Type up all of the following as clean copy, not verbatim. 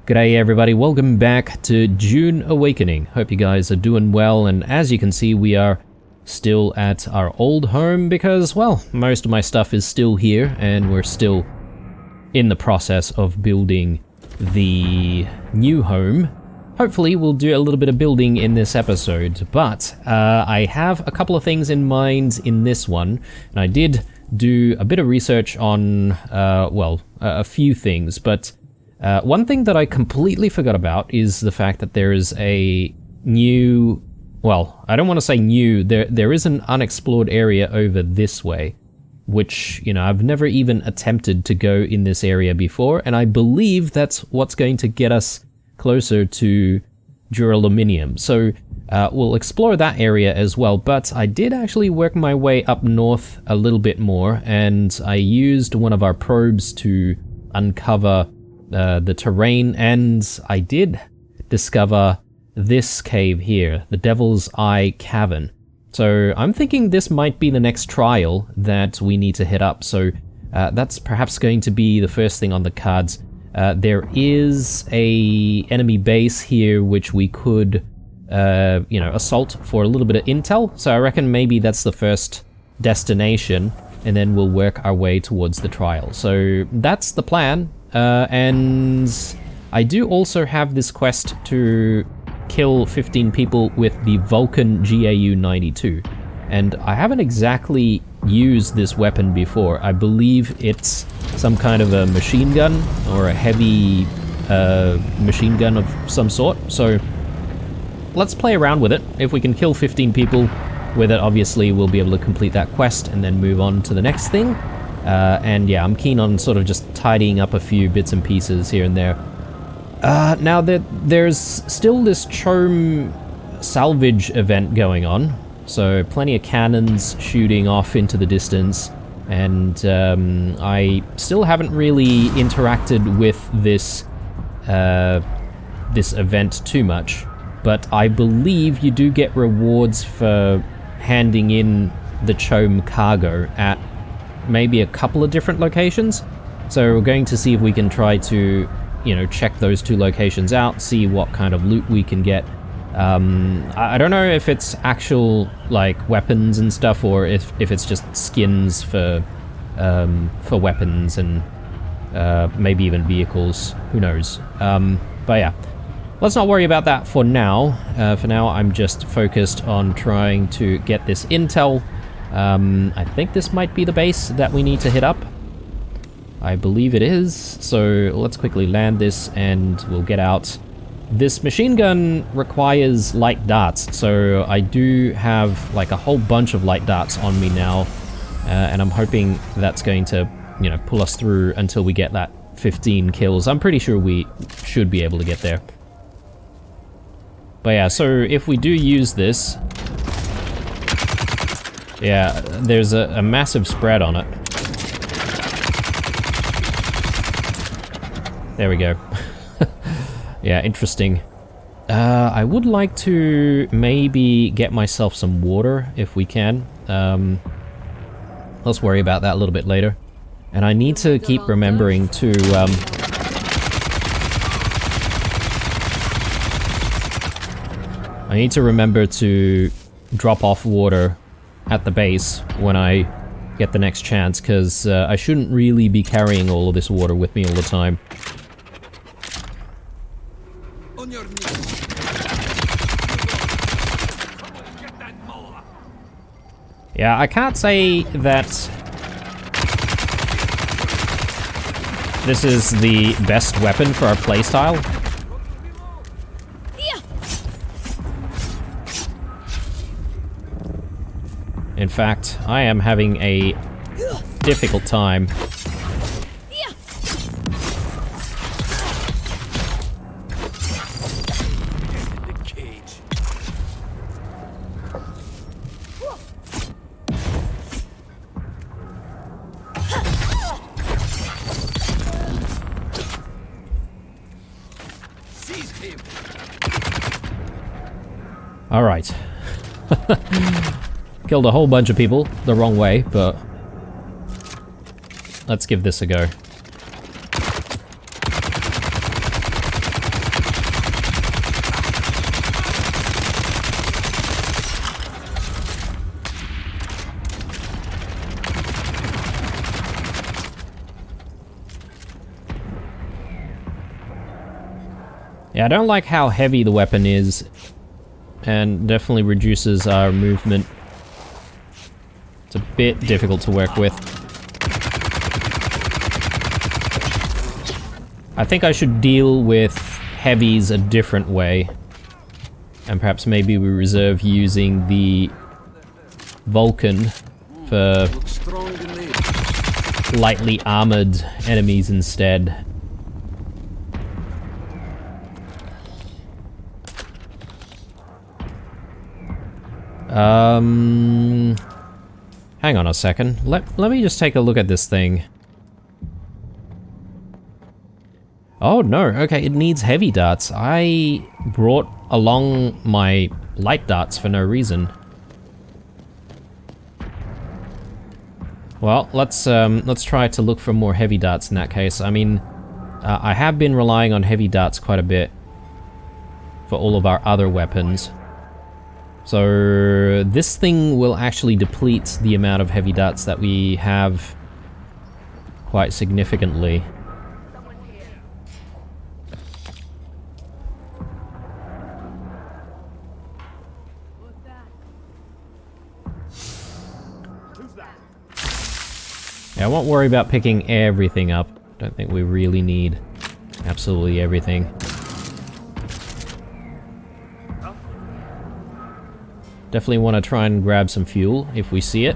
G'day everybody, welcome back to Dune Awakening. Hope you guys are doing well, and as you can see we are still at our old home because, well, most of my stuff is still here and we're still in the process of building the new home. Hopefully we'll do a little bit of building in this episode, but I have a couple of things in mind in this one, and I did do a bit of research on, a few things, but one thing that I completely forgot about is the fact that there is a new, well, I don't want to say new, there is an unexplored area over this way, which, you know, I've never even attempted to go in this area before, and I believe that's what's going to get us closer to Duraluminium. So we'll explore that area as well, but I did actually work my way up north a little bit more, and I used one of our probes to uncover the terrain, and I did discover this cave here, the Devil's Eye Cavern. So I'm thinking this might be the next trial that we need to hit up, so that's perhaps going to be the first thing on the cards. There is a enemy base here which we could, assault for a little bit of intel, so I reckon maybe that's the first destination, and then we'll work our way towards the trial. So that's the plan. And I do also have this quest to kill 15 people with the Vulcan GAU-92, and I haven't exactly used this weapon before. I believe it's some kind of a machine gun, or a heavy machine gun of some sort, so let's play around with it. If we can kill 15 people with it, obviously we'll be able to complete that quest and then move on to the next thing. And yeah, I'm keen on sort of just tidying up a few bits and pieces here and there. Now there's still this Chome salvage event going on, so plenty of cannons shooting off into the distance, and I still haven't really interacted with this this event too much, but I believe you do get rewards for handing in the Chome cargo at maybe a couple of different locations. So we're going to see if we can try to, check those two locations out, see what kind of loot we can get. I don't know if it's actual, like, weapons and stuff, or if it's just skins for weapons and maybe even vehicles, who knows. But yeah, let's not worry about that for now. For now, I'm just focused on trying to get this intel. I think this might be the base that we need to hit up. I believe it is, so let's quickly land this and we'll get out. This machine gun requires light darts, so I do have like a whole bunch of light darts on me now, and I'm hoping that's going to, pull us through until we get that 15 kills. I'm pretty sure we should be able to get there. But yeah, so if we do use this, yeah, there's a massive spread on it. There we go. Yeah, interesting. I would like to maybe get myself some water if we can. Let's worry about that a little bit later. And I need to keep remembering to I need to remember to drop off water at the base when I get the next chance, because I shouldn't really be carrying all of this water with me all the time. On your knees. Yeah, I can't say that this is the best weapon for our playstyle. In fact, I am having a difficult time. All right. Killed a whole bunch of people the wrong way, but let's give this a go. Yeah, I don't like how heavy the weapon is, and definitely reduces our movement. It's a bit difficult to work with. I think I should deal with heavies a different way. And perhaps maybe we reserve using the Vulcan for lightly armored enemies instead. Hang on a second. Let me just take a look at this thing. Oh no, okay, it needs heavy darts. I brought along my light darts for no reason. Well, let's try to look for more heavy darts in that case. I mean, I have been relying on heavy darts quite a bit for all of our other weapons. So this thing will actually deplete the amount of heavy darts that we have quite significantly. Yeah, I won't worry about picking everything up. Don't think we really need absolutely everything. Definitely want to try and grab some fuel if we see it.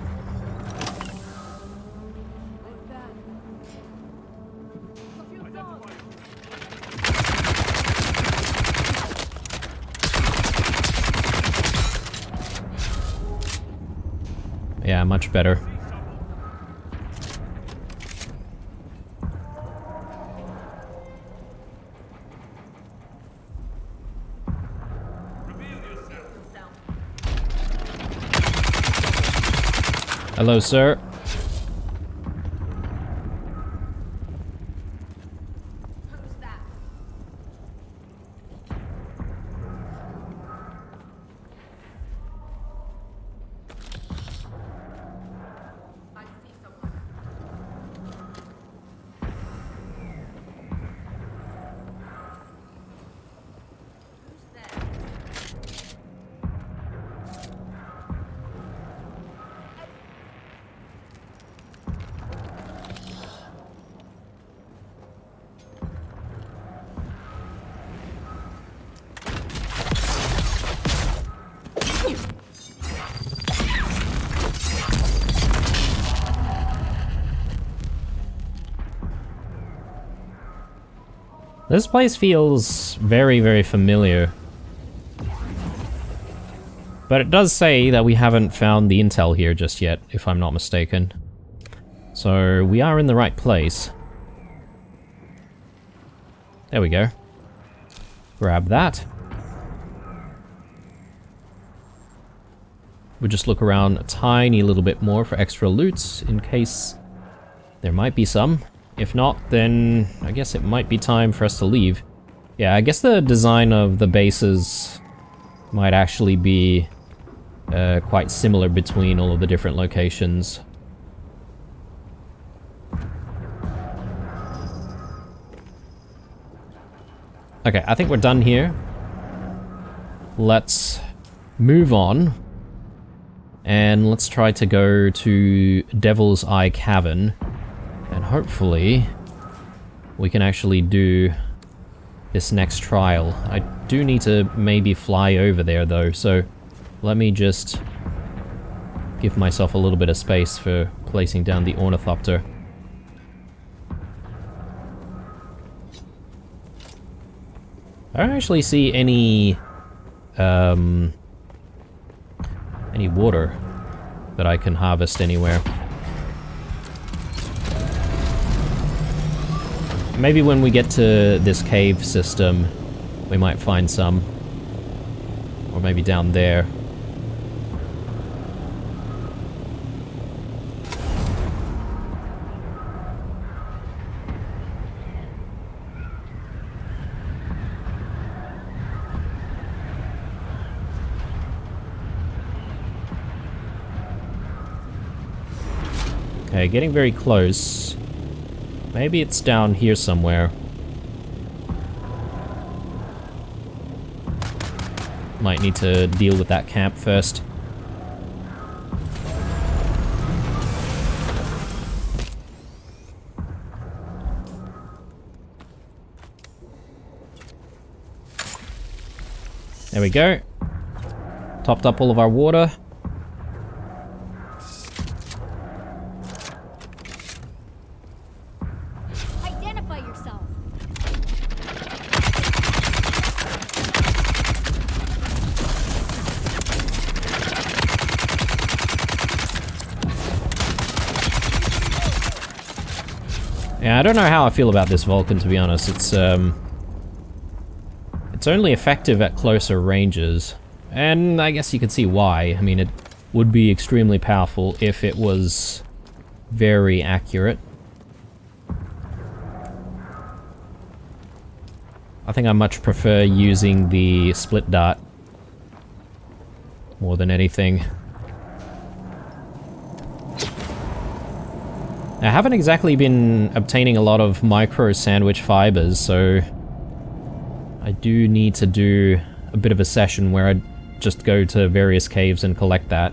Yeah, much better. Hello, sir. Who's that? I see someone. Who's there? This place feels very, very familiar. But it does say that we haven't found the intel here just yet, if I'm not mistaken. So we are in the right place. There we go. Grab that. We'll just look around a tiny little bit more for extra loot in case there might be some. If not, then I guess it might be time for us to leave. Yeah, I guess the design of the bases might actually be quite similar between all of the different locations. Okay, I think we're done here. Let's move on. And let's try to go to Devil's Eye Cavern. And hopefully we can actually do this next trial. I do need to maybe fly over there though, so let me just give myself a little bit of space for placing down the ornithopter. I don't actually see any water that I can harvest anywhere. Maybe when we get to this cave system, we might find some. Or maybe down there. Okay, getting very close. Maybe it's down here somewhere. might need to deal with that camp first. There we go. Topped up all of our water. Identify yourself. Yeah, I don't know how I feel about this Vulcan, to be honest. It's only effective at closer ranges, and I guess you could see why. I mean, it would be extremely powerful if it was very accurate. I think I much prefer using the split dart more than anything. I haven't exactly been obtaining a lot of micro sandwich fibers, so I do need to do a bit of a session where I just go to various caves and collect that.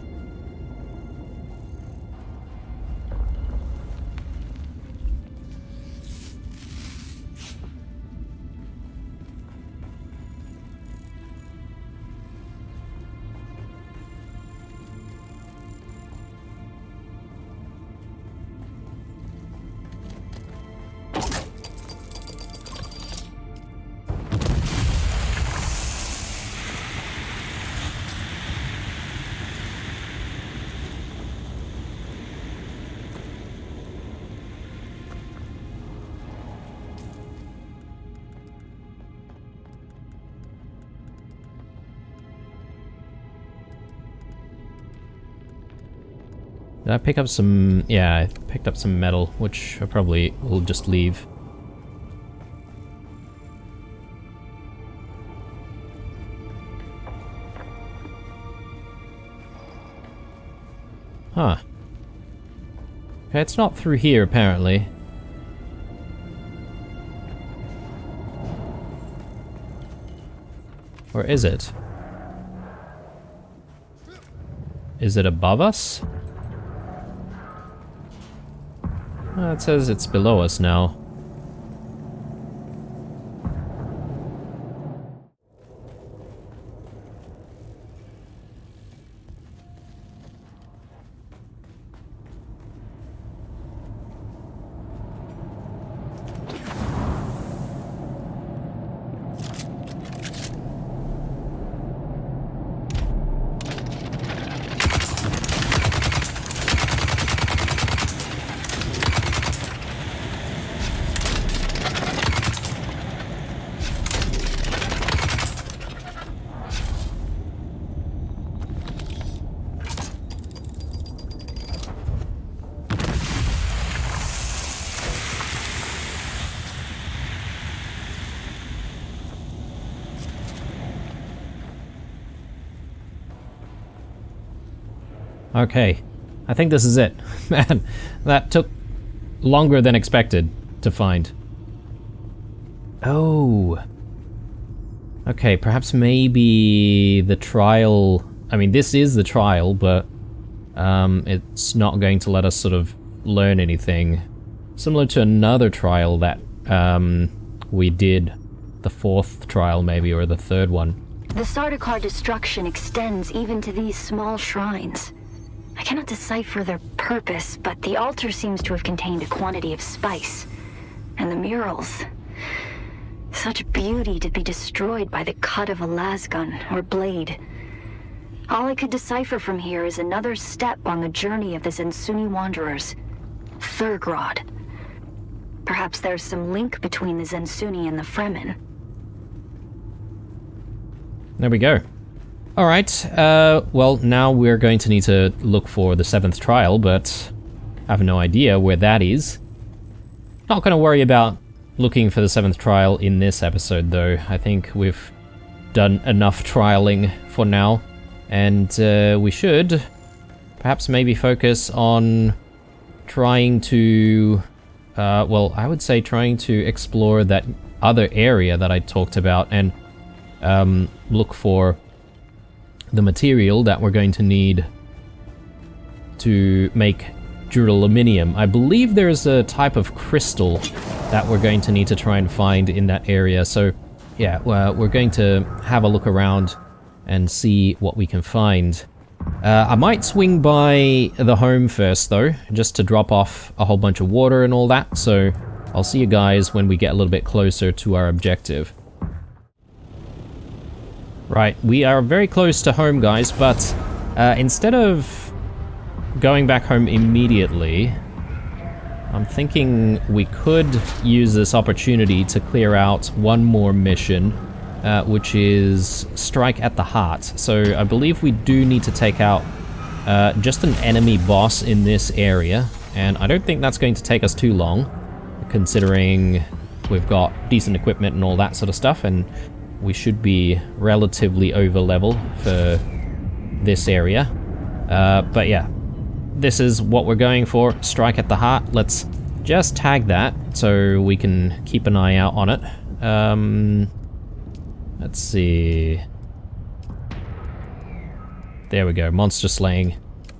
Did I pick up some... yeah, I picked up some metal, which I probably will just leave. Huh. Okay, it's not through here, apparently. Or is it? Is it above us? It says it's below us now. Okay, I think this is it. Man, that took longer than expected to find. Oh. Okay, perhaps maybe the trial... I mean, this is the trial, but it's not going to let us sort of learn anything. Similar to another trial that we did. The fourth trial, maybe, or the third one. The Sardaukar destruction extends even to these small shrines. I cannot decipher their purpose, but the altar seems to have contained a quantity of spice. And the murals... such beauty to be destroyed by the cut of a lasgun or blade. All I could decipher from here is another step on the journey of the Zensuni wanderers. Thurgrod. Perhaps there's some link between the Zensuni and the Fremen. There we go. Alright, well, now we're going to need to look for the 7th trial, but I have no idea where that is. Not going to worry about looking for the 7th trial in this episode, though. I think we've done enough trialing for now, and we should perhaps maybe focus on trying to, well, I would say trying to explore that other area that I talked about and look for the material that we're going to need to make duraluminum. I believe there's a type of crystal that we're going to need to try and find in that area. So yeah, we're going to have a look around and see what we can find. I might swing by the home first though, just to drop off a whole bunch of water and all that. So I'll see you guys when we get a little bit closer to our objective. Right, we are very close to home, guys, but instead of going back home immediately, I'm thinking we could use this opportunity to clear out one more mission, which is Strike at the Heart. So I believe we do need to take out just an enemy boss in this area, and I don't think that's going to take us too long, considering we've got decent equipment and all that sort of stuff, and we should be relatively over level for this area. But yeah, this is what we're going for, Strike at the Heart. Let's just tag that so we can keep an eye out on it. Let's see. There we go, monster slaying.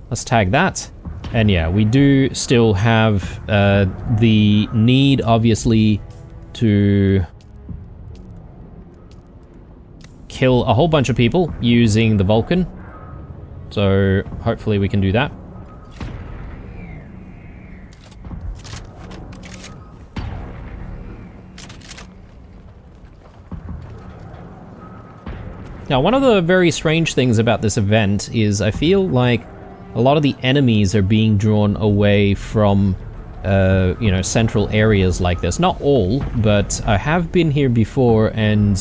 Let's tag that. And yeah, we do still have the need, obviously, to kill a whole bunch of people using the Vulcan. So hopefully we can do that. Now, one of the very strange things about this event is I feel like a lot of the enemies are being drawn away from, you know, central areas like this. Not all, but I have been here before, and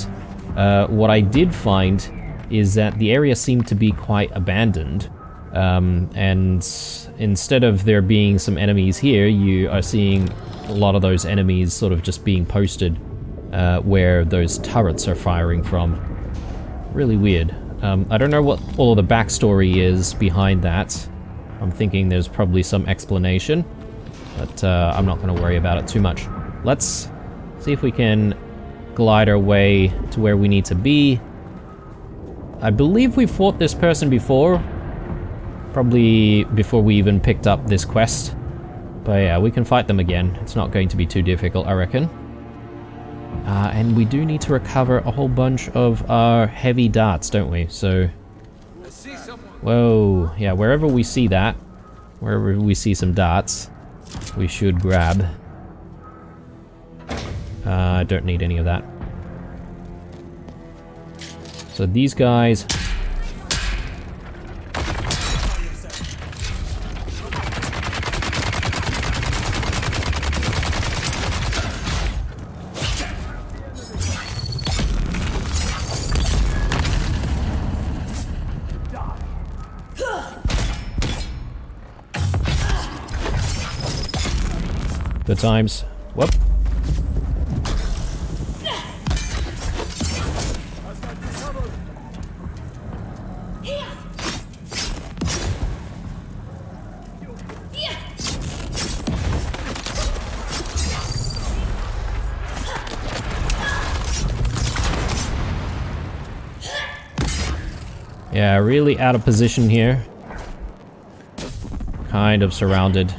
what I did find is that the area seemed to be quite abandoned. And instead of there being some enemies here, you are seeing a lot of those enemies sort of just being posted where those turrets are firing from. Really weird. I don't know what all of the backstory is behind that. I'm thinking there's probably some explanation, but I'm not going to worry about it too much. Let's see if we can glide our way to where we need to be. I believe we fought this person before, probably before we even picked up this quest. But yeah, we can fight them again. It's not going to be too difficult, I reckon. And we do need to recover a whole bunch of our heavy darts, don't we? So, whoa, yeah, wherever we see that, wherever we see some darts, we should grab. I don't need any of that. So these guys... Good times. Whoop. Yeah, really out of position here. Kind of surrounded.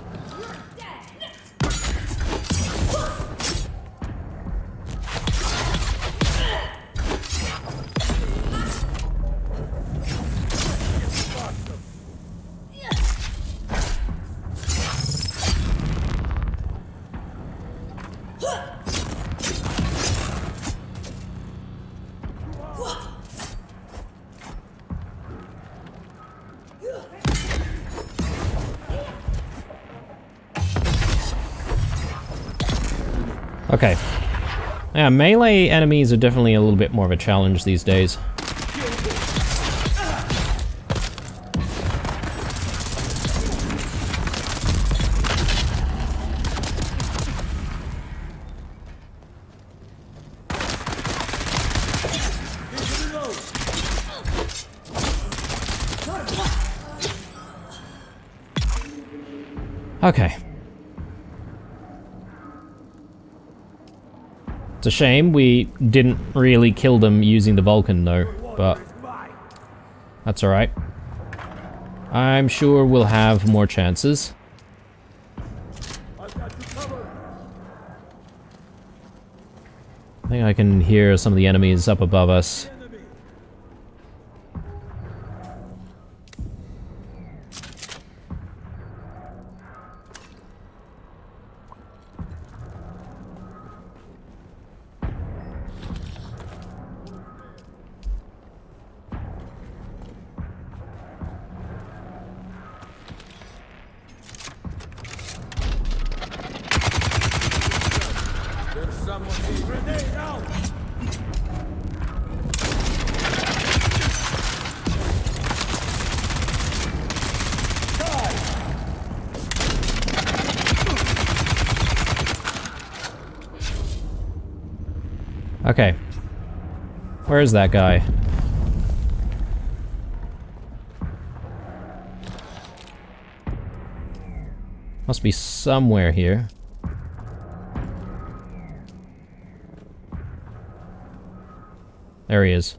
Okay. Yeah, melee enemies are definitely a little bit more of a challenge these days. Okay. It's a shame we didn't really kill them using the Vulcan though, but That's alright. I'm sure we'll have more chances. I think I can hear some of the enemies up above us. Okay. Where is that guy? Must be somewhere here. There he is.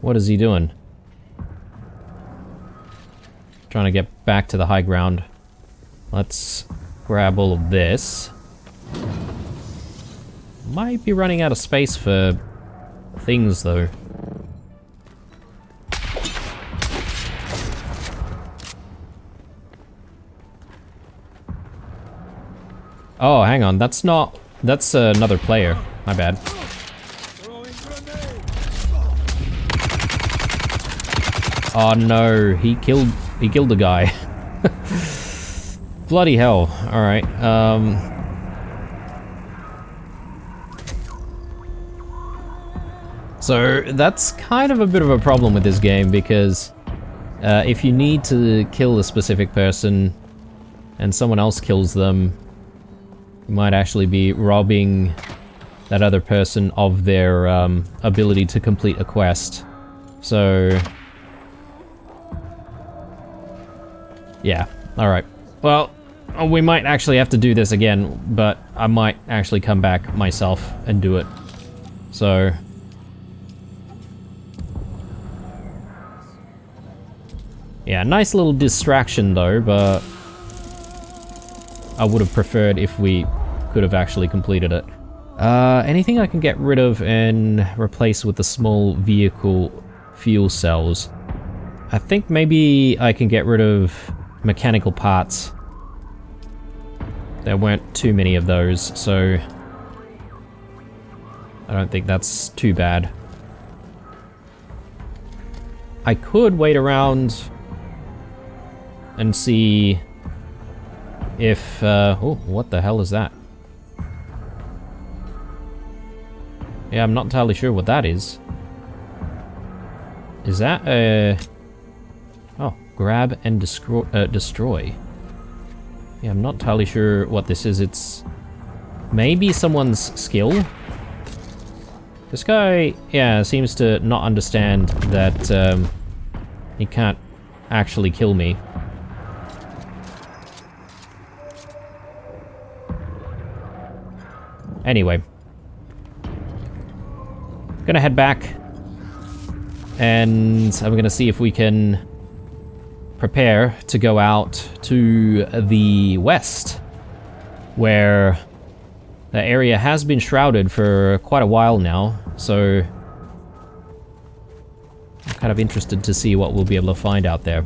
What is he doing? Trying to get back to the high ground. Let's grab all of this. Might be running out of space for things, though. Oh, hang on. That's not... That's another player. My bad. Oh no, he killed the guy. Bloody hell. Alright, so that's kind of a bit of a problem with this game, because if you need to kill a specific person and someone else kills them, you might actually be robbing that other person of their ability to complete a quest. So yeah, alright. Well, we might actually have to do this again, but I might actually come back myself and do it. So yeah, nice little distraction though, but I would have preferred if we could have actually completed it. Anything I can get rid of and replace with the small vehicle fuel cells. I think maybe I can get rid of mechanical parts. There weren't too many of those, so I don't think that's too bad. I could wait around and see if, oh, what the hell is that? Yeah, I'm not entirely sure what that is. Is that a... Oh, grab and destroy. Yeah, I'm not entirely sure what this is. It's maybe someone's skill. This guy, yeah, seems to not understand that he can't actually kill me. Anyway. Gonna head back. And I'm gonna see if we can prepare to go out to the west, where the area has been shrouded for quite a while now, so I'm kind of interested to see what we'll be able to find out there.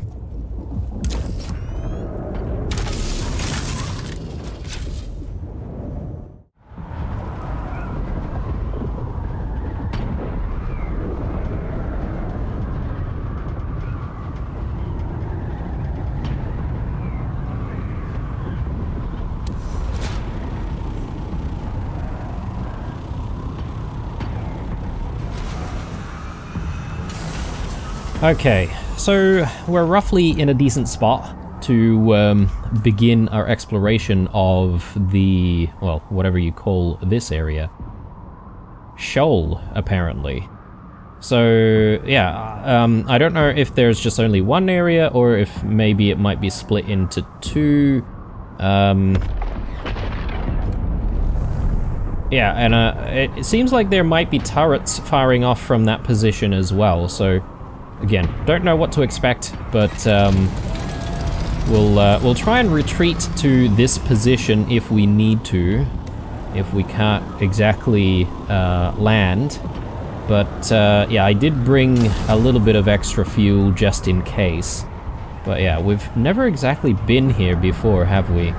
Okay, so we're roughly in a decent spot to begin our exploration of the, well, whatever you call this area. Shoal, apparently. So, yeah, I don't know if there's just only one area or if maybe it might be split into two. Yeah, and it seems like there might be turrets firing off from that position as well, so Again, don't know what to expect, but we'll try and retreat to this position if we need to, if we can't exactly land. But yeah, I did bring a little bit of extra fuel just in case. But yeah, we've never exactly been here before, have we?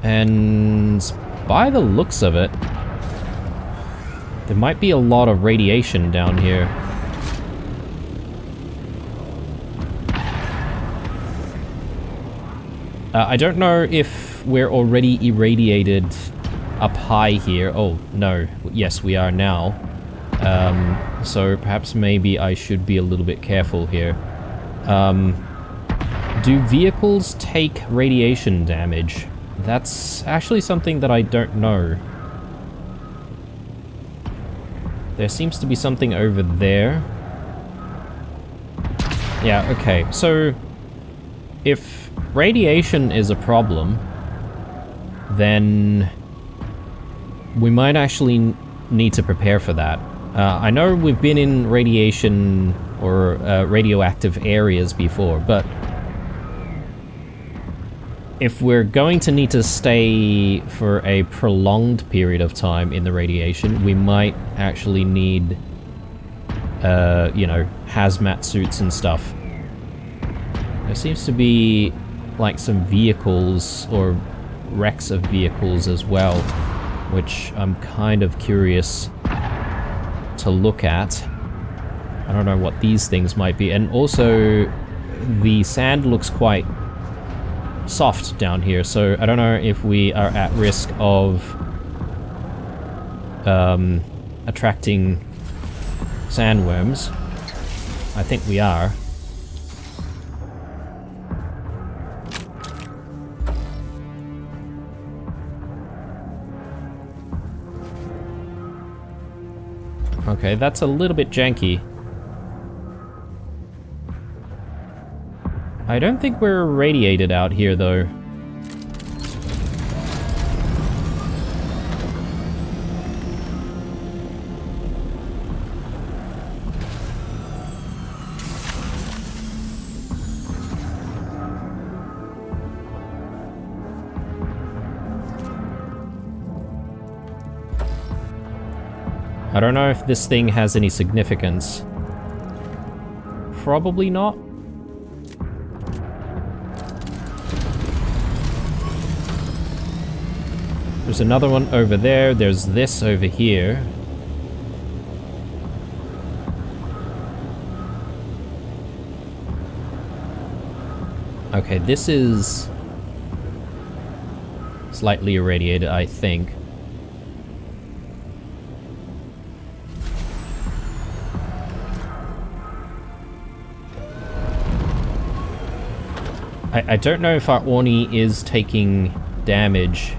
And by the looks of it, there might be a lot of radiation down here. I don't know if we're already irradiated up high here. Oh, no. Yes, we are now. So perhaps maybe I should be a little bit careful here. Do vehicles take radiation damage? That's actually something that I don't know. There seems to be something over there. Yeah, okay. So, if radiation is a problem, then we might actually need to prepare for that. I know we've been in radiation or radioactive areas before, but if we're going to need to stay for a prolonged period of time in the radiation, we might actually need, you know, hazmat suits and stuff. There seems to be, like, some vehicles, or wrecks of vehicles as well, which I'm kind of curious to look at. I don't know what these things might be. And also, the sand looks quite soft down here, so I don't know if we are at risk of attracting sandworms. I think we are. Okay, that's a little bit janky. I don't think we're irradiated out here, though. I don't know if this thing has any significance. Probably not. There's another one over there. There's this over here. Okay, this is slightly irradiated, I think. I don't know if our Orni is taking damage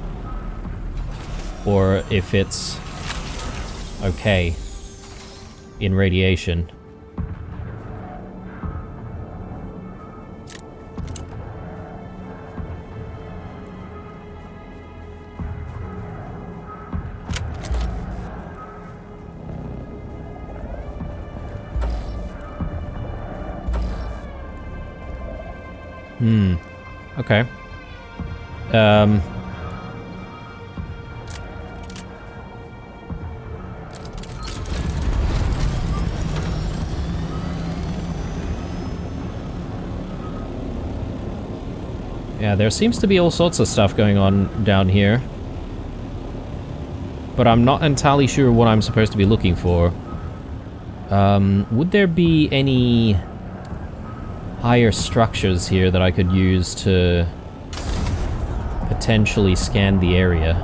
or if it's okay in radiation. Okay. Yeah, there seems to be all sorts of stuff going on down here. But I'm not entirely sure what I'm supposed to be looking for. Would there be any higher structures here that I could use to potentially scan the area?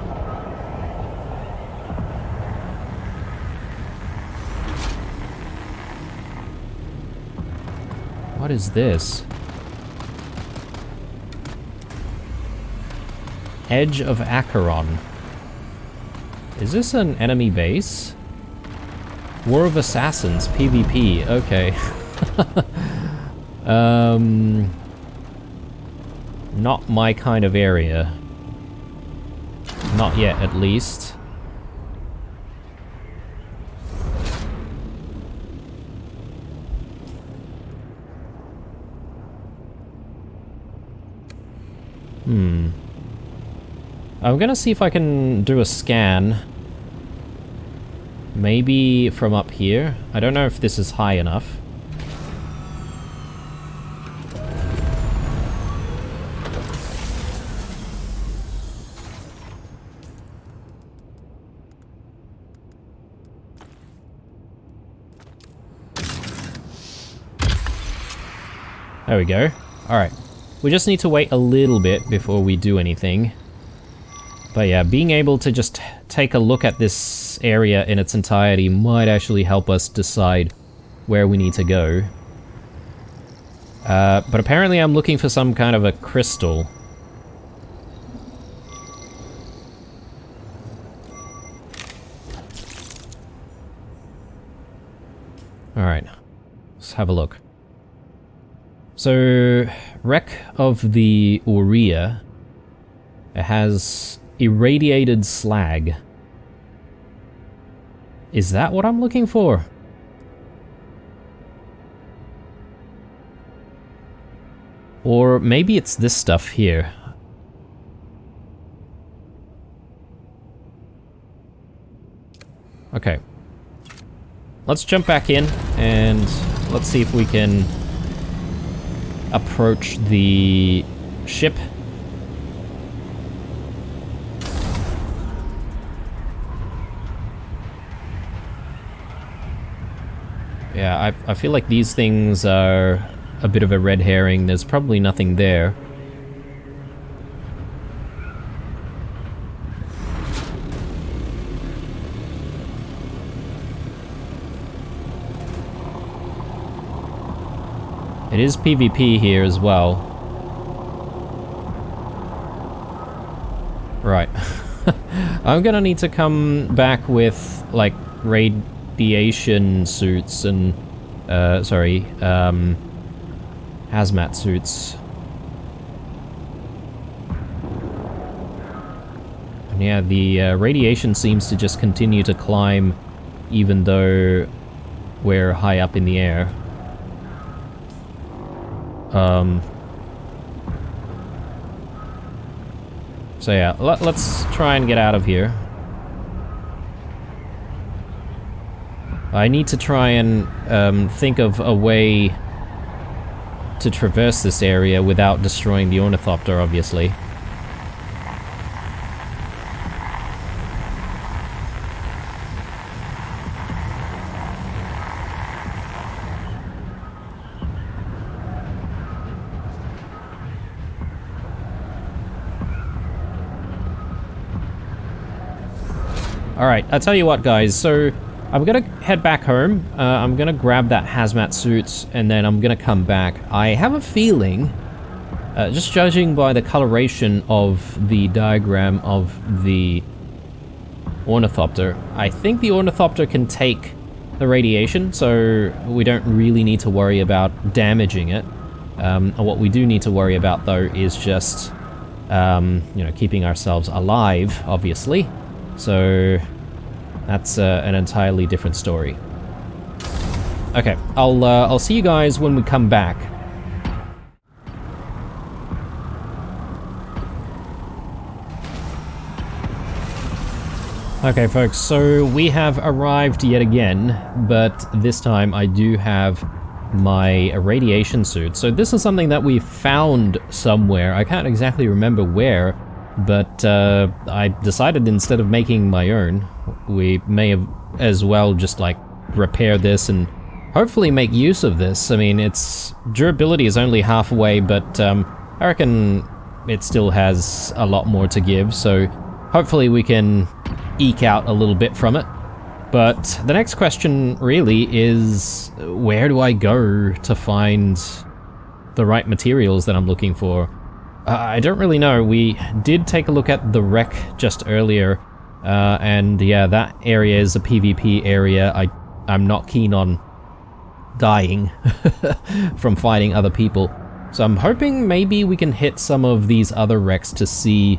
What is this? Edge of Acheron. Is this an enemy base? War of Assassins, PvP, okay. Not my kind of area. Not yet, at least. I'm gonna see if I can do a scan. Maybe from up here. I don't know if this is high enough. There we go. Alright. We just need to wait a little bit before we do anything. But yeah, being able to just take a look at this area in its entirety might actually help us decide where we need to go. But apparently I'm looking for some kind of a crystal. Alright. Let's have a look. So, wreck of the Urea. It has irradiated slag. Is that what I'm looking for? Or maybe it's this stuff here. Okay. Let's jump back in and let's see if we can approach the ship. Yeah, I feel like these things are a bit of a red herring. There's probably nothing there. It is PvP here as well. Right. I'm gonna need to come back with, like, radiation suits and, hazmat suits. And yeah, the radiation seems to just continue to climb even though we're high up in the air. So yeah, let's try and get out of here. I need to try and think of a way to traverse this area without destroying the ornithopter, obviously. Alright, I'll tell you what, guys, so I'm gonna head back home. I'm gonna grab that hazmat suit, and then I'm gonna come back. I have a feeling, just judging by the coloration of the diagram of the ornithopter, I think the ornithopter can take the radiation, so we don't really need to worry about damaging it. And what we do need to worry about, though, is just, you know, keeping ourselves alive, obviously. So that's an entirely different story. Okay, I'll see you guys when we come back. Okay, folks, so we have arrived yet again, but this time I do have my radiation suit. So this is something that we found somewhere. I can't exactly remember where, but I decided instead of making my own, we may have as well just like repair this and hopefully make use of this. I mean, its durability is only halfway, but I reckon it still has a lot more to give, so hopefully we can eke out a little bit from it. But the next question really is, where do I go to find the right materials that I'm looking for? I don't really know. We did take a look at the wreck just earlier, and yeah, that area is a PvP area. I'm not keen on dying from fighting other people. So I'm hoping maybe we can hit some of these other wrecks to see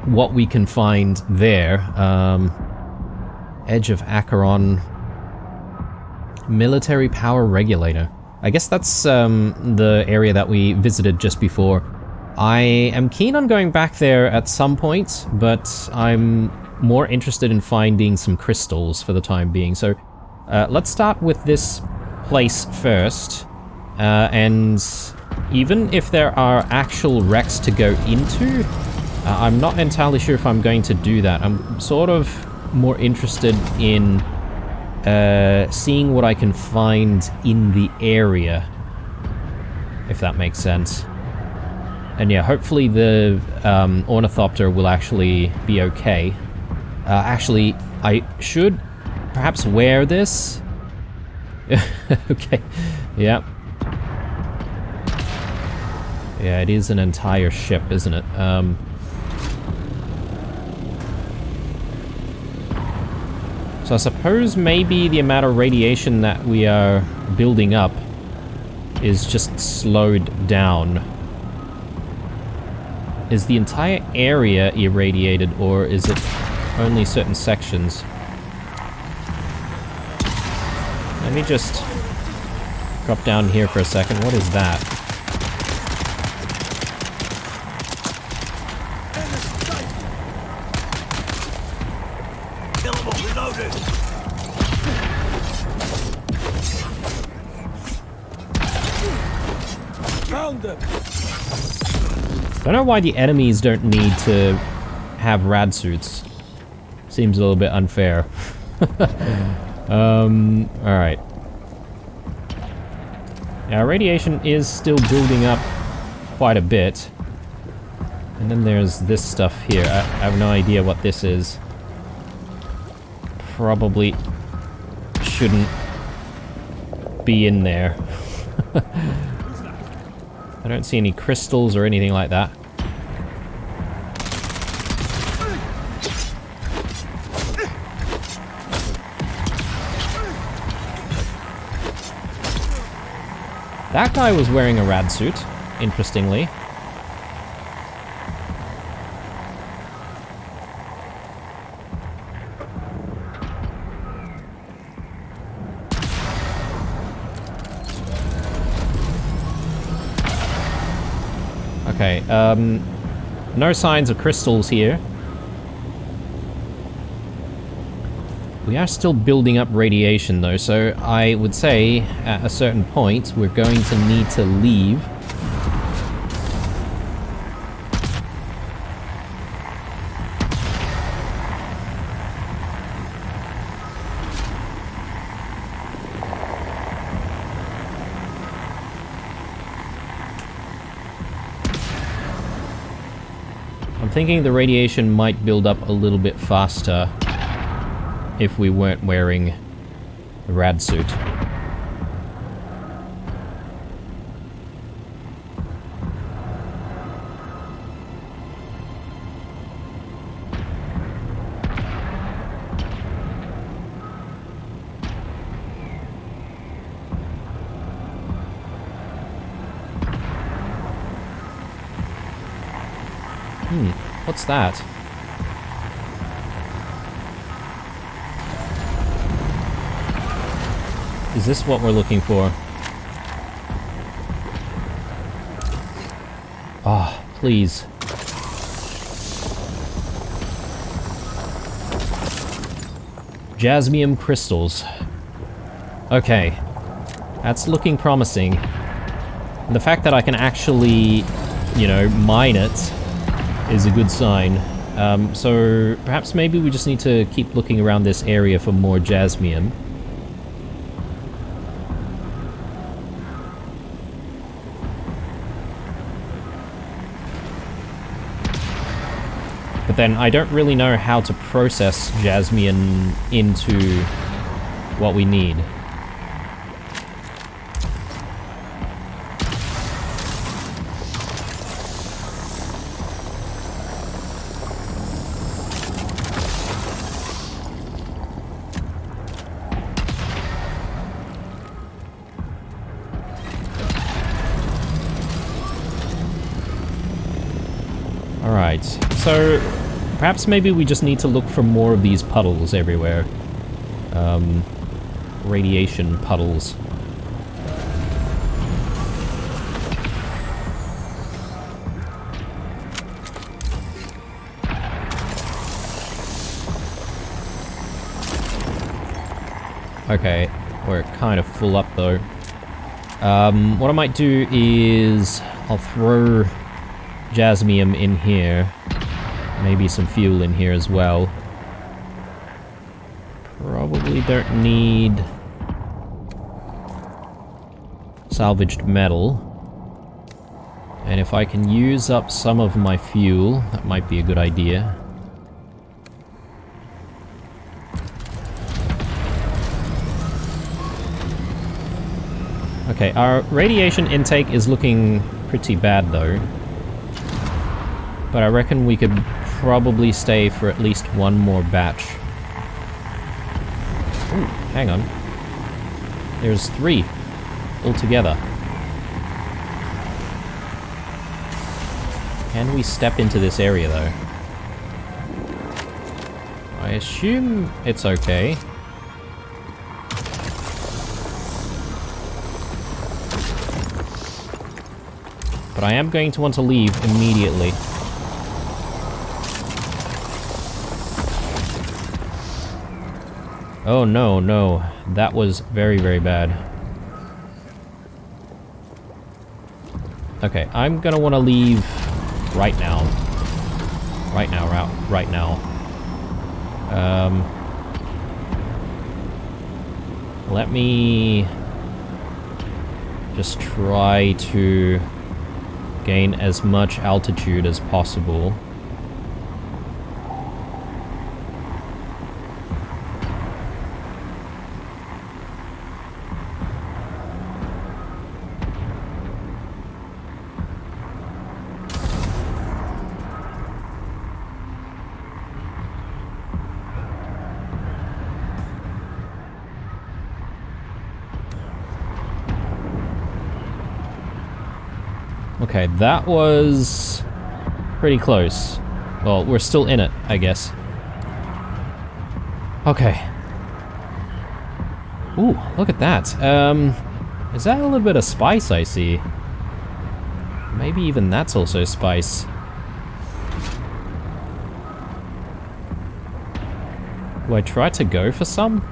what we can find there. Edge of Acheron. Military Power Regulator. I guess that's the area that we visited just before. I am keen on going back there at some point, but I'm more interested in finding some crystals for the time being. So let's start with this place first, and even if there are actual wrecks to go into, I'm not entirely sure if I'm going to do that. I'm sort of more interested in seeing what I can find in the area, if that makes sense. And yeah, hopefully the ornithopter will actually be okay. Actually, I should perhaps wear this. Okay, yeah. Yeah, it is an entire ship, isn't it? So I suppose maybe the amount of radiation that we are building up is just slowed down. Is the entire area irradiated, or is it only certain sections? Let me just drop down here for a second. What is that? Found them. Don't know why the enemies don't need to have rad-suits. Seems a little bit unfair. Alright. Now, radiation is still building up quite a bit. And then there's this stuff here. I have no idea what this is. Probably shouldn't be in there. I don't see any crystals or anything like that. That guy was wearing a rad-suit, interestingly. Okay, no signs of crystals here. We are still building up radiation though, so I would say at a certain point we're going to need to leave. I'm thinking the radiation might build up a little bit faster if we weren't wearing the rad-suit. What's that? Is this what we're looking for? Ah, oh, please. Jasmium crystals. Okay. That's looking promising. And the fact that I can actually, you know, mine it is a good sign. So perhaps maybe we just need to keep looking around this area for more jasmium. But then I don't really know how to process jasmium into what we need. Alright, so perhaps maybe we just need to look for more of these puddles everywhere. Radiation puddles. Okay, we're kind of full up though. What I might do is I'll throw jasmium in here. Maybe some fuel in here as well. Probably don't need salvaged metal. And if I can use up some of my fuel, that might be a good idea. Okay, our radiation intake is looking pretty bad though. But I reckon we could probably stay for at least one more batch. Ooh, hang on. There's 3 altogether. Can we step into this area though? I assume it's okay. But I am going to want to leave immediately. Oh no, no. That was very, very bad. Okay, I'm gonna want to leave right now. Right now, right now. Let me just try to gain as much altitude as possible. Okay, that was pretty close. Well, we're still in it, I guess. Okay. Ooh, look at that. Is that a little bit of spice I see? Maybe even that's also spice. Do I try to go for some?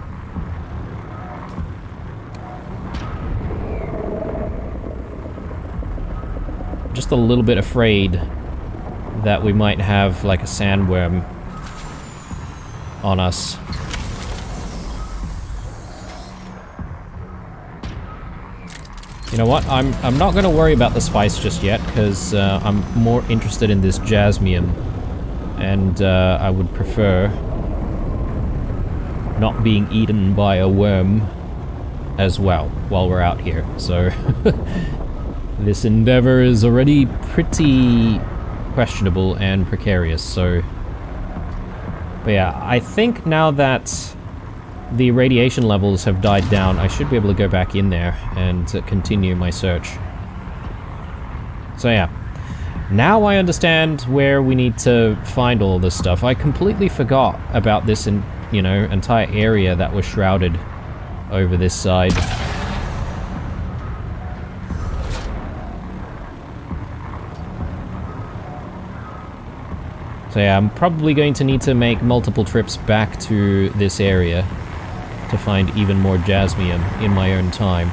Just a little bit afraid that we might have like a sandworm on us. You know what? I'm not going to worry about the spice just yet because I'm more interested in this jasmium, and I would prefer not being eaten by a worm as well while we're out here. So this endeavor is already pretty questionable and precarious, so... But yeah, I think now that the radiation levels have died down, I should be able to go back in there and continue my search. So yeah, now I understand where we need to find all this stuff. I completely forgot about this, entire area that was shrouded over this side. So yeah, I'm probably going to need to make multiple trips back to this area to find even more jasmium in my own time.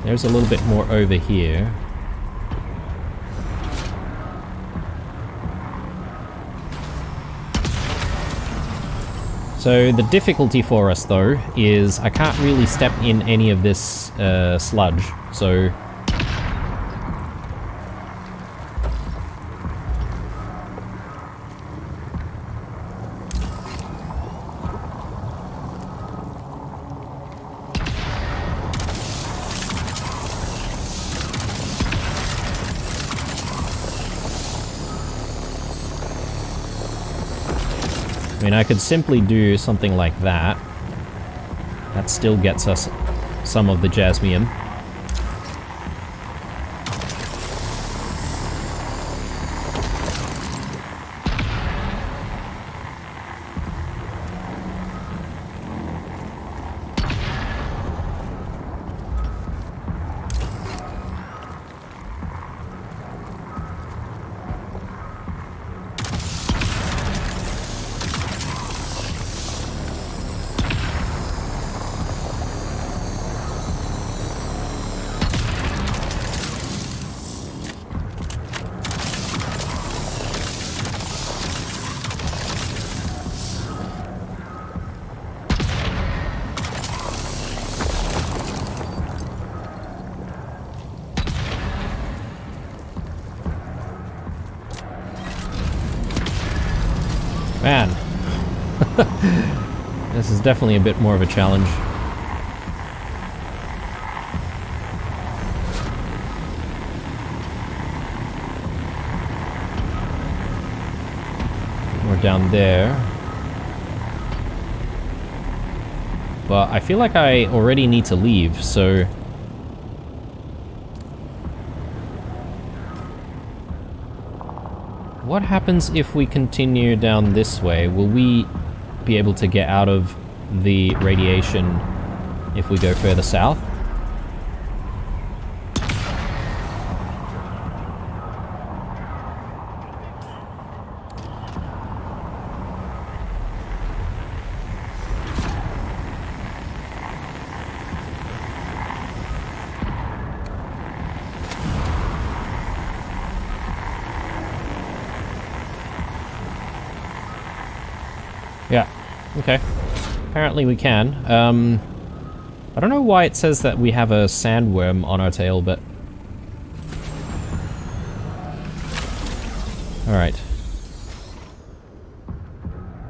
There's a little bit more over here. So the difficulty for us, though, is I can't really step in any of this sludge, so... I mean, I could simply do something like that. That still gets us some of the jasmium. Man. This is definitely a bit more of a challenge. We're down there. But I feel like I already need to leave, so... What happens if we continue down this way? Will we be able to get out of the radiation if we go further south? Yeah, okay. Apparently we can. I don't know why it says that we have a sandworm on our tail, but... Alright.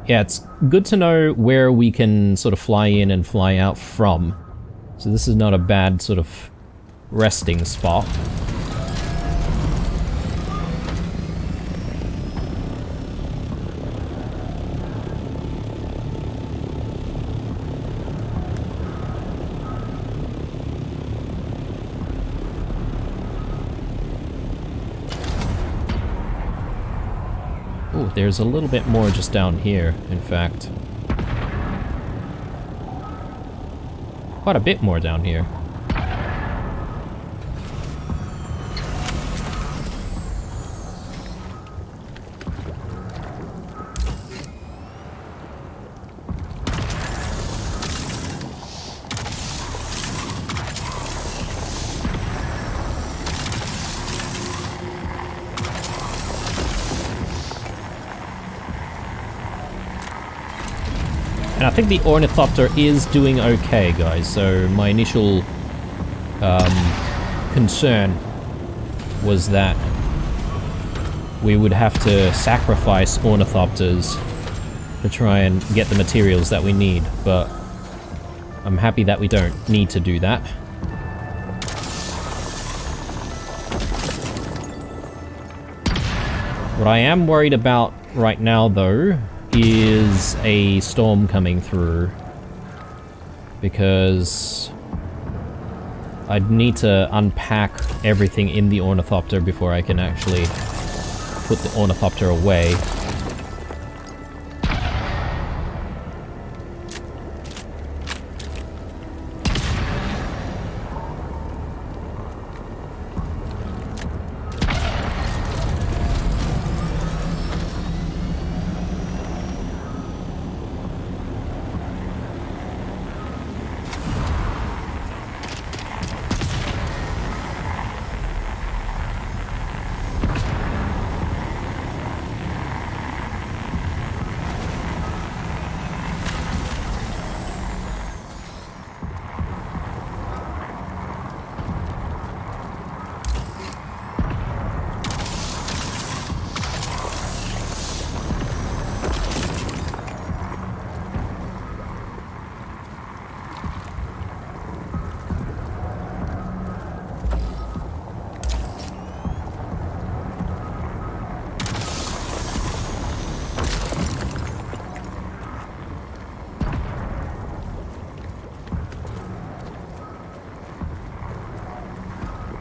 Yeah, it's good to know where we can sort of fly in and fly out from. So this is not a bad sort of resting spot. Ooh, there's a little bit more just down here, in fact. Quite a bit more down here. And I think the ornithopter is doing okay, guys, so my initial concern was that we would have to sacrifice ornithopters to try and get the materials that we need, but I'm happy that we don't need to do that. What I am worried about right now, though, is a storm coming through, because I'd need to unpack everything in the ornithopter before I can actually put the ornithopter away.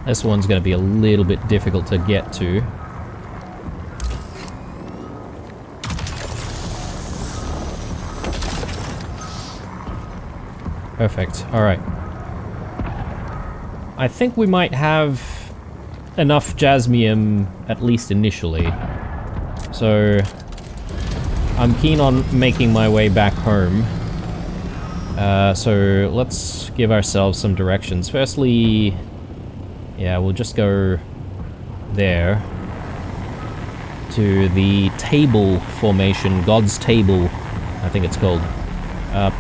This one's going to be a little bit difficult to get to. Perfect. Alright. I think we might have enough jasmium, at least initially. So I'm keen on making my way back home. So let's give ourselves some directions. Firstly, yeah, we'll just go there to the table formation, God's Table, I think it's called.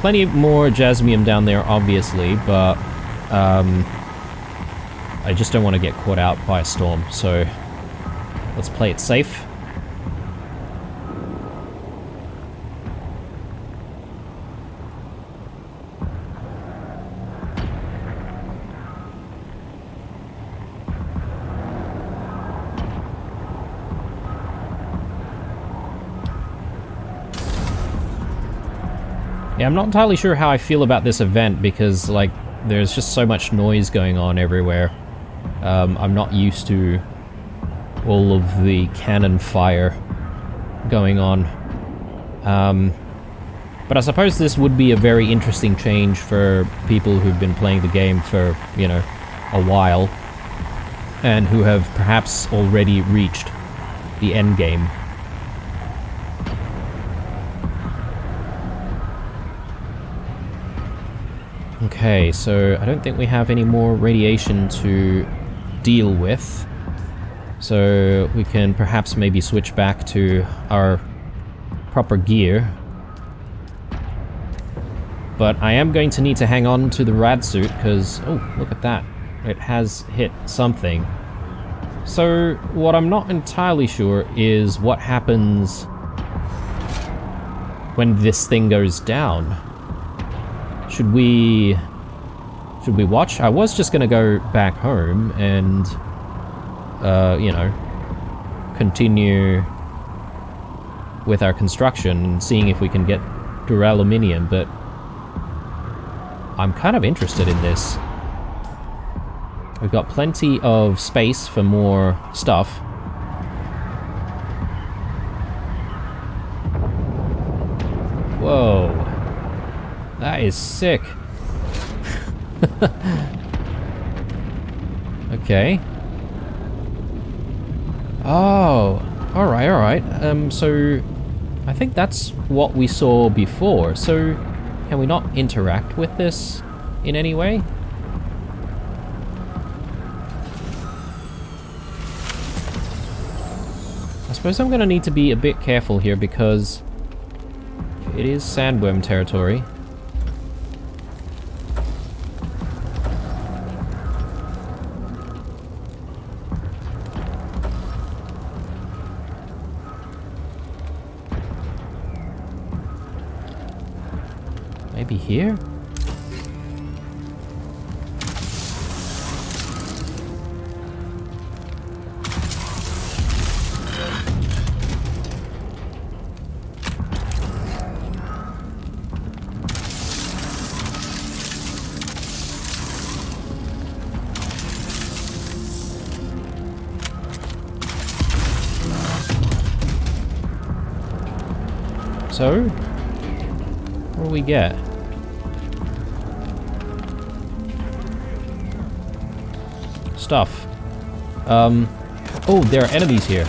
Plenty more jasmium down there, obviously, but I just don't want to get caught out by a storm, so let's play it safe. Yeah, I'm not entirely sure how I feel about this event because, like, there's just so much noise going on everywhere. I'm not used to all of the cannon fire going on. But I suppose this would be a very interesting change for people who've been playing the game for, you know, a while, and who have perhaps already reached the end game. Okay, so I don't think we have any more radiation to deal with, so we can perhaps maybe switch back to our proper gear. But I am going to need to hang on to the Rad-Suit because, oh, look at that. It has hit something. So what I'm not entirely sure is what happens when this thing goes down. Should we watch? I was just gonna go back home and, you know, continue with our construction and seeing if we can get duraluminium, but I'm kind of interested in this. We've got plenty of space for more stuff. Whoa. That is sick. Okay. Oh, alright, alright. So I think that's what we saw before. So can we not interact with this in any way? I suppose I'm gonna need to be a bit careful here because it is sandworm territory. Maybe here? So, what do we get? Stuff. Oh, there are enemies here.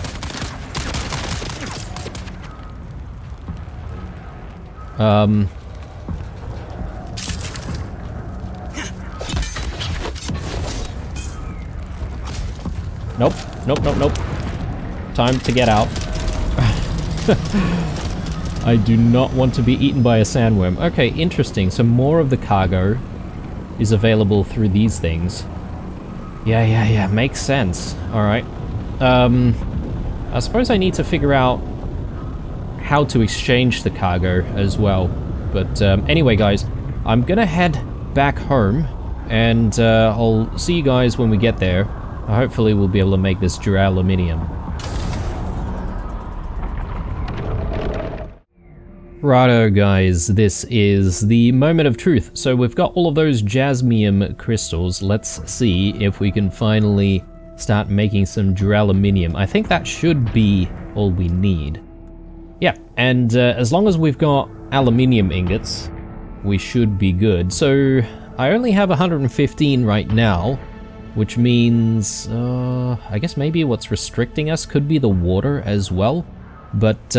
Nope, nope, nope, nope. Time to get out. I do not want to be eaten by a sandworm. Okay, interesting. So more of the cargo is available through these things. Yeah, makes sense. Alright. I suppose I need to figure out how to exchange the cargo as well. But anyway, guys, I'm gonna head back home, and I'll see you guys when we get there. Hopefully we'll be able to make this duraluminium. Righto guys, this is the moment of truth. So we've got all of those jasmium crystals. Let's see if we can finally start making some duraluminium. I think that should be all we need. Yeah, and as long as we've got aluminium ingots, we should be good. So I only have 115 right now, which means, I guess maybe what's restricting us could be the water as well. But,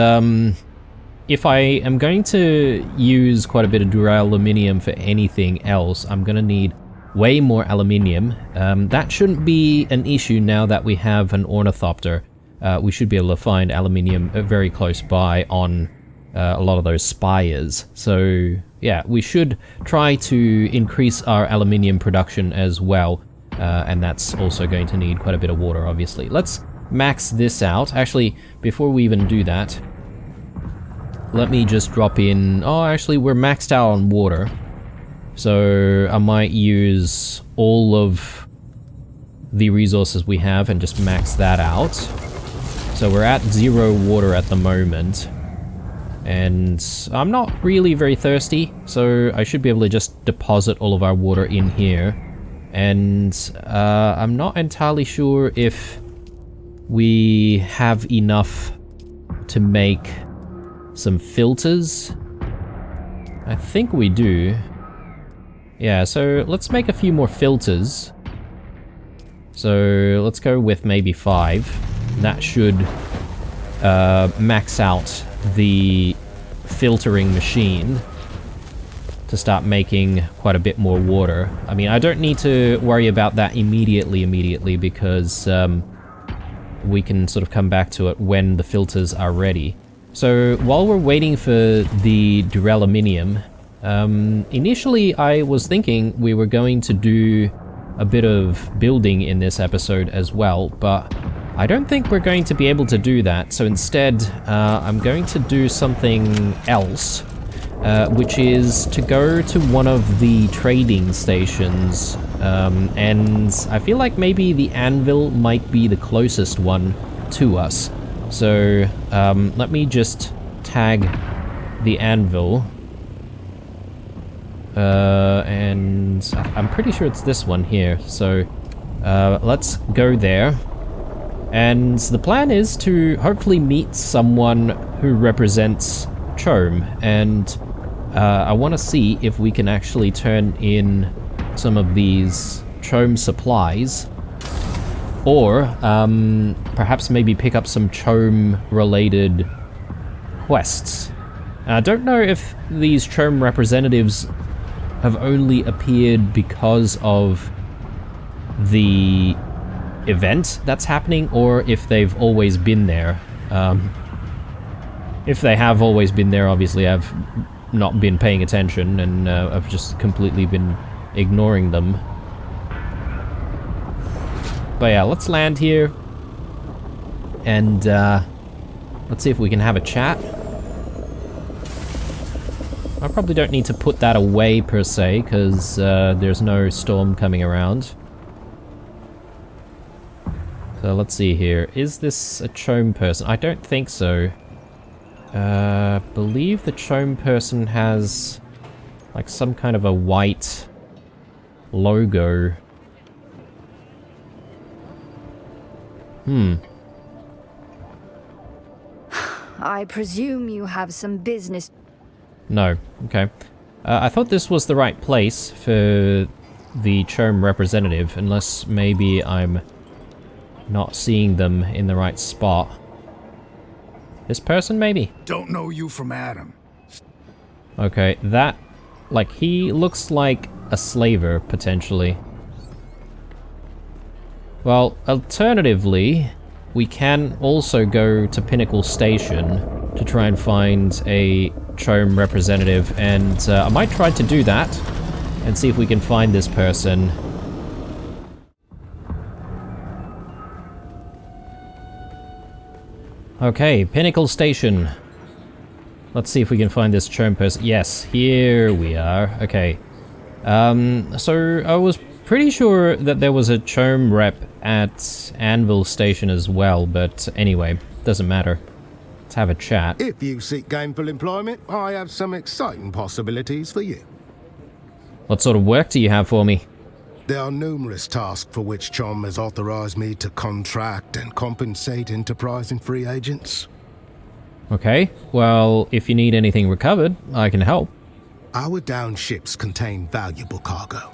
if I am going to use quite a bit of duraluminium for anything else, I'm going to need way more aluminium. That shouldn't be an issue now that we have an ornithopter. We should be able to find aluminium very close by on a lot of those spires. So yeah, we should try to increase our aluminium production as well. And that's also going to need quite a bit of water, obviously. Let's max this out. Actually, before we even do that, let me just drop in... Oh, actually, we're maxed out on water. So I might use all of the resources we have and just max that out. So we're at 0 water at the moment. And I'm not really very thirsty, so I should be able to just deposit all of our water in here. And I'm not entirely sure if we have enough to make some filters. I think we do. Yeah, so let's make a few more filters. So let's go with maybe 5. That should max out the filtering machine to start making quite a bit more water. I mean, I don't need to worry about that immediately because we can sort of come back to it when the filters are ready. So while we're waiting for the duraluminum, initially I was thinking we were going to do a bit of building in this episode as well, but I don't think we're going to be able to do that. So instead, I'm going to do something else, which is to go to one of the trading stations, and I feel like maybe the anvil might be the closest one to us. So let me just tag the anvil, and I'm pretty sure it's this one here. So let's go there. And the plan is to hopefully meet someone who represents Chome, and I want to see if we can actually turn in some of these Chome supplies, or perhaps maybe pick up some Chome-related quests. I don't know if these Chome representatives have only appeared because of the event that's happening, or if they've always been there. If they have always been there, obviously I've not been paying attention, and I've just completely been ignoring them. But yeah, let's land here, and let's see if we can have a chat. I probably don't need to put that away per se, because there's no storm coming around. So let's see here. Is this a Chome person? I don't think so. Believe the Chome person has like some kind of a white logo. I presume you have some business. No. Okay. I thought this was the right place for the Chome representative, unless maybe I'm not seeing them in the right spot. This person, maybe? Don't know you from Adam. Okay, that... like, he looks like a slaver, potentially. Well, alternatively, we can also go to Pinnacle Station to try and find a Chome representative, and I might try to do that and see if we can find this person. Okay, Pinnacle Station. Let's see if we can find this Chome person. Yes, here we are. Okay. So I was pretty sure that there was a Chome rep at Anvil Station as well, but anyway, doesn't matter. Let's have a chat. If you seek gainful employment, I have some exciting possibilities for you. What sort of work do you have for me? There are numerous tasks for which Chome has authorized me to contract and compensate enterprising free agents. Okay, well, if you need anything recovered, I can help. Our downed ships contain valuable cargo.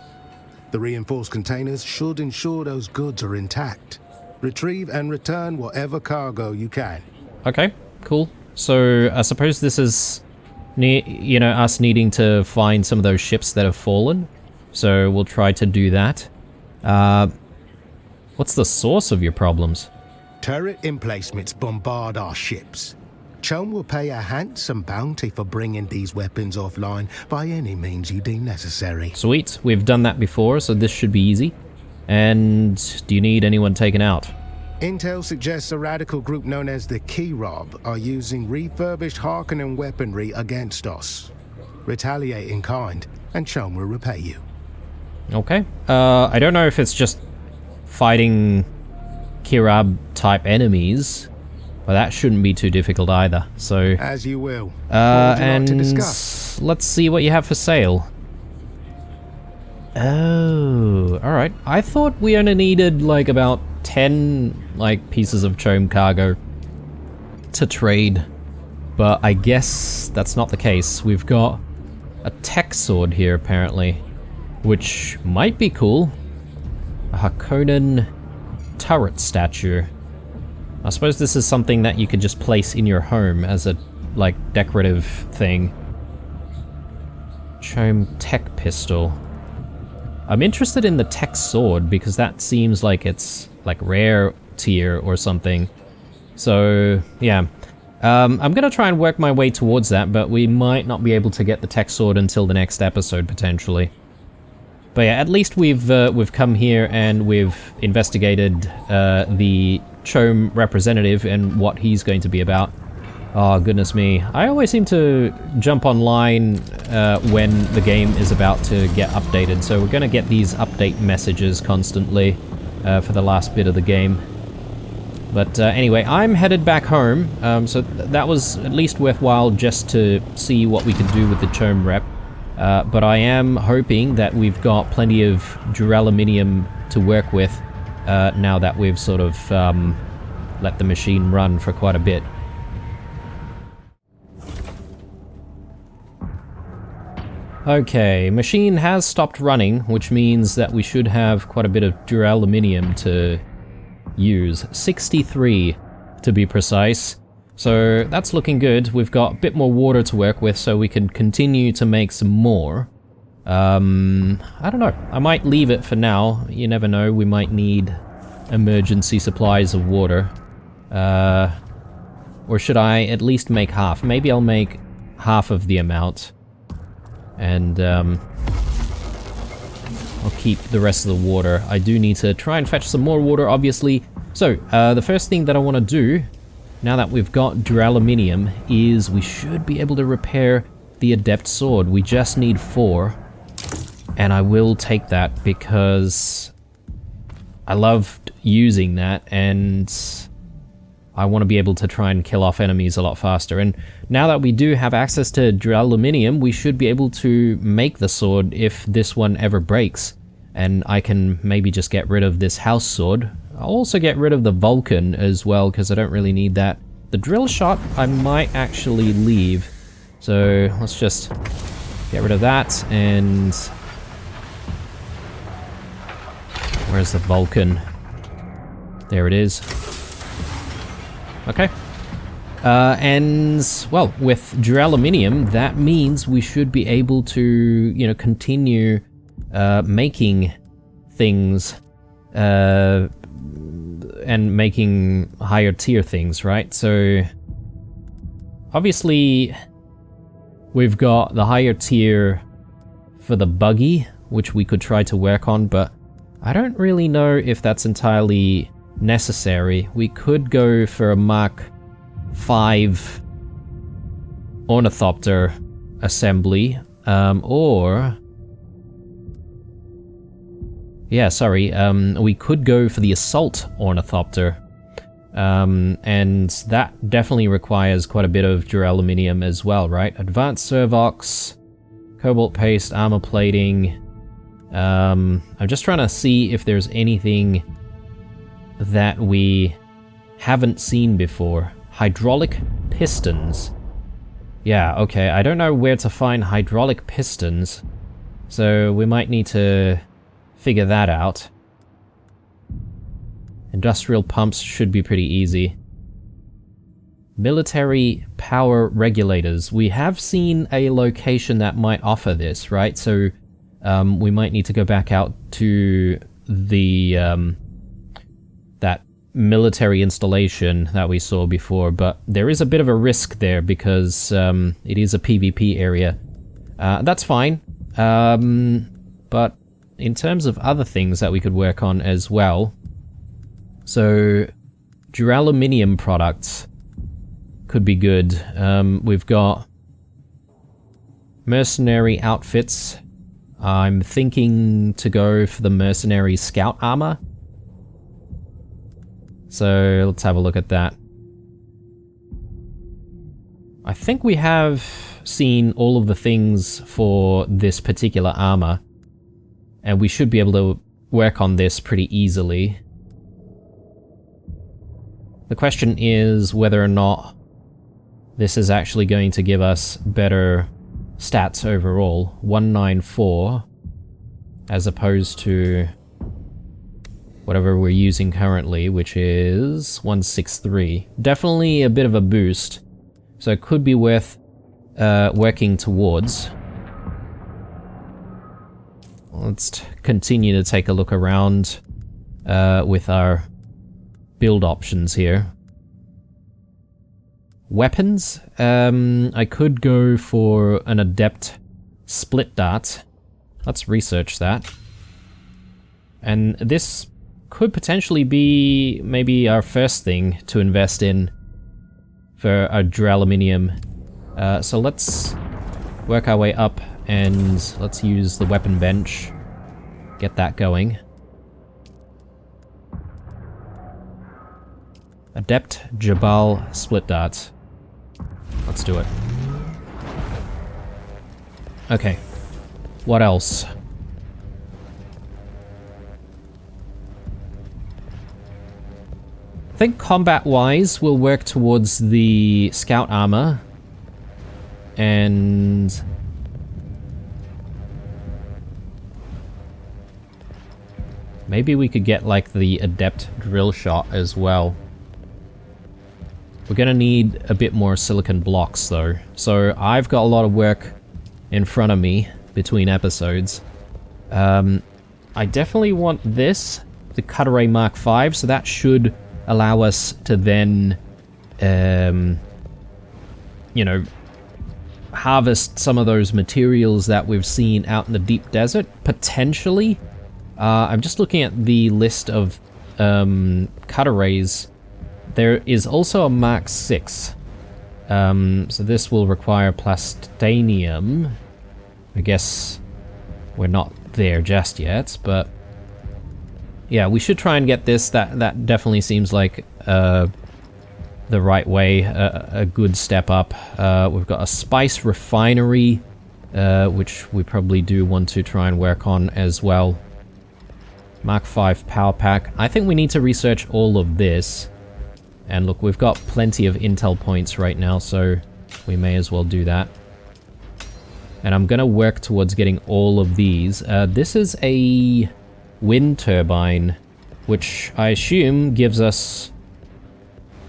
The reinforced containers should ensure those goods are intact. Retrieve and return whatever cargo you can. Okay, cool. So I suppose this is, you know, us needing to find some of those ships that have fallen. So we'll try to do that. What's the source of your problems? Turret emplacements bombard our ships. Chome will pay a handsome bounty for bringing these weapons offline by any means you deem necessary. Sweet, we've done that before, so this should be easy. And do you need anyone taken out? Intel suggests a radical group known as the Key Rob are using refurbished Harkonnen weaponry against us. Retaliate in kind, and Chome will repay you. Okay. I don't know if it's just fighting Kirab-type enemies, Well, that shouldn't be too difficult either, so... As you will. What would you like to discuss? Let's see what you have for sale. Oh, alright. I thought we only needed, like, about 10, like, pieces of chome cargo to trade. But I guess that's not the case. We've got a tech sword here, apparently, which might be cool. A Harkonnen turret statue. I suppose this is something that you could just place in your home as a, like, decorative thing. Chome tech pistol. I'm interested in the tech sword because that seems like it's, like, rare tier or something. So, yeah. I'm gonna try and work my way towards that, but we might not be able to get the tech sword until the next episode, potentially. But yeah, at least we've come here and we've investigated the Chome representative and what he's going to be about. Oh, goodness me. I always seem to jump online when the game is about to get updated, so we're gonna get these update messages constantly for the last bit of the game. But anyway, I'm headed back home, so that was at least worthwhile just to see what we can do with the Chome rep. But I am hoping that we've got plenty of duraluminum to work with now that we've sort of let the machine run for quite a bit. Okay, machine has stopped running, which means that we should have quite a bit of duraluminum to use. 63 to be precise. So that's looking good. We've got a bit more water to work with, so we can continue to make some more. I don't know. I might leave it for now. You never know. We might need emergency supplies of water. Or should I at least make half? Maybe I'll make half of the amount. And I'll keep the rest of the water. I do need to try and fetch some more water, obviously. So, the first thing that I want to do, now that we've got duraluminum, is we should be able to repair the Adept Sword. We just need 4. And I will take that because I loved using that, and I want to be able to try and kill off enemies a lot faster. And now that we do have access to duraluminum, we should be able to make the sword if this one ever breaks. And I can maybe just get rid of this house sword. I'll also get rid of the Vulcan as well, because I don't really need that. The drill shot I might actually leave. So let's just get rid of that, and... where's the Vulcan? There it is. Okay. And, well, with duraluminum, that means we should be able to, you know, continue making things, and making higher tier things, right? So, obviously, we've got the higher tier for the buggy, which we could try to work on, but I don't really know if that's entirely necessary. We could go for a Mark 5 Ornithopter assembly, or... yeah, sorry, we could go for the Assault Ornithopter, and that definitely requires quite a bit of duraluminum as well, right? Advanced Servox, Cobalt Paste, Armor Plating. I'm just trying to see if there's anything that we haven't seen before. Hydraulic pistons. Yeah, okay, I don't know where to find hydraulic pistons, so we might need to figure that out. Industrial pumps should be pretty easy. Military power regulators. We have seen a location that might offer this, right? So we might need to go back out to the that military installation that we saw before, but there is a bit of a risk there because it is a PvP area. That's fine, but in terms of other things that we could work on as well, so duraluminum products could be good. We've got mercenary outfits. I'm thinking to go for the mercenary scout armor. So let's have a look at that. I think we have seen all of the things for this particular armor, and we should be able to work on this pretty easily. The question is whether or not this is actually going to give us better stats overall. 194 as opposed to whatever we're using currently, which is 163. Definitely a bit of a boost, so it could be worth working towards. Let's continue to take a look around with our build options here. Weapons, I could go for an adept split dart. Let's research that. And this could potentially be maybe our first thing to invest in for our duraluminum. So let's work our way up and let's use the weapon bench. Get that going. Adept Jabal split dart. Let's do it. Okay. What else? I think combat-wise, we'll work towards the scout armor. And maybe we could get like the adept drill shot as well. We're gonna need a bit more silicon blocks though. So I've got a lot of work in front of me between episodes. I definitely want this, the Cutaway Mark V, so that should allow us to then, you know, harvest some of those materials that we've seen out in the deep desert, potentially. I'm just looking at the list of cutaways. There is also a Mark VI. So this will require plastanium. I guess we're not there just yet, but yeah, we should try and get this. That definitely seems like the right way, a good step up. We've got a spice refinery, which we probably do want to try and work on as well. Mark V power pack. I think we need to research all of this. And look, we've got plenty of intel points right now, so we may as well do that. And I'm gonna work towards getting all of these. This is a wind turbine, which I assume gives us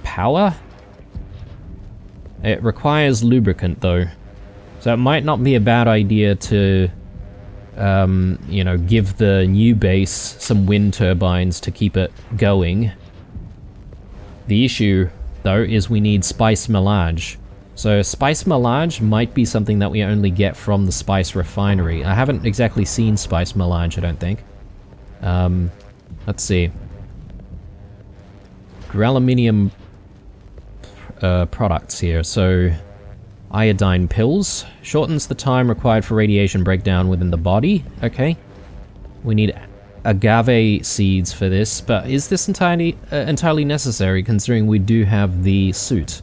power? It requires lubricant though, so it might not be a bad idea to you know, give the new base some wind turbines to keep it going. The issue though is we need spice melange. So spice melange might be something that we only get from the spice refinery. I haven't exactly seen spice melange, I don't think. Let's see. Duraluminum products here. So iodine pills shortens the time required for radiation breakdown within the body. Okay. We need agave seeds for this, but is this entirely necessary considering we do have the suit?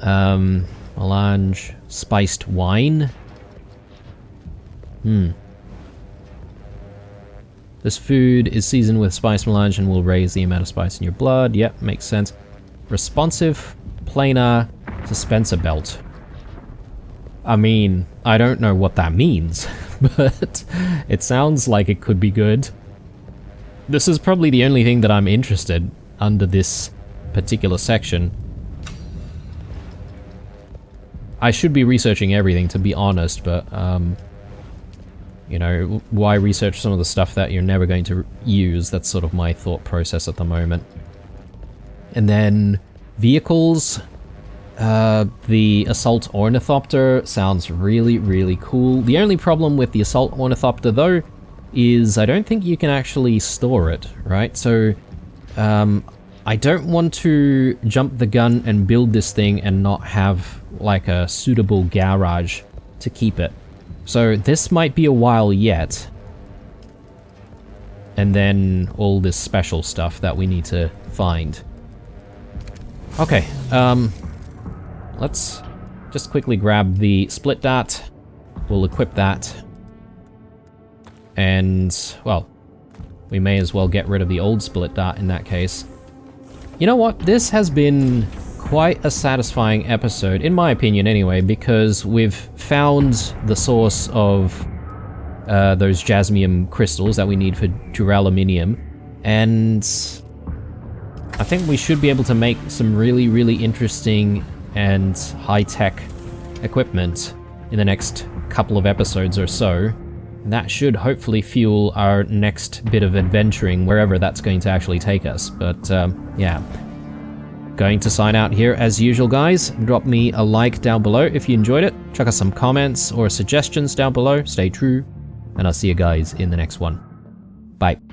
Melange spiced wine. This food is seasoned with spice melange and will raise the amount of spice in your blood. Yep, makes sense. Responsive planar suspensor belt. I mean, I don't know what that means, but it sounds like it could be good. This is probably the only thing that I'm interested under this particular section. I should be researching everything, to be honest, but, you know, why research some of the stuff that you're never going to use? That's sort of my thought process at the moment. And then vehicles. The Assault Ornithopter sounds really, really cool. The only problem with the Assault Ornithopter, though, is I don't think you can actually store it, right? So, I don't want to jump the gun and build this thing and not have, like, a suitable garage to keep it. So this might be a while yet. And then all this special stuff that we need to find. Okay, let's just quickly grab the split dart. We'll equip that. And, well, we may as well get rid of the old split dart in that case. You know what? This has been quite a satisfying episode, in my opinion anyway, because we've found the source of those jasmium crystals that we need for duraluminum, and I think we should be able to make some really, really interesting and high-tech equipment in the next couple of episodes or so. That should hopefully fuel our next bit of adventuring, wherever that's going to actually take us. But, yeah. Going to sign out here as usual, guys. Drop me a like down below if you enjoyed it. Chuck us some comments or suggestions down below. Stay true. And I'll see you guys in the next one. Bye.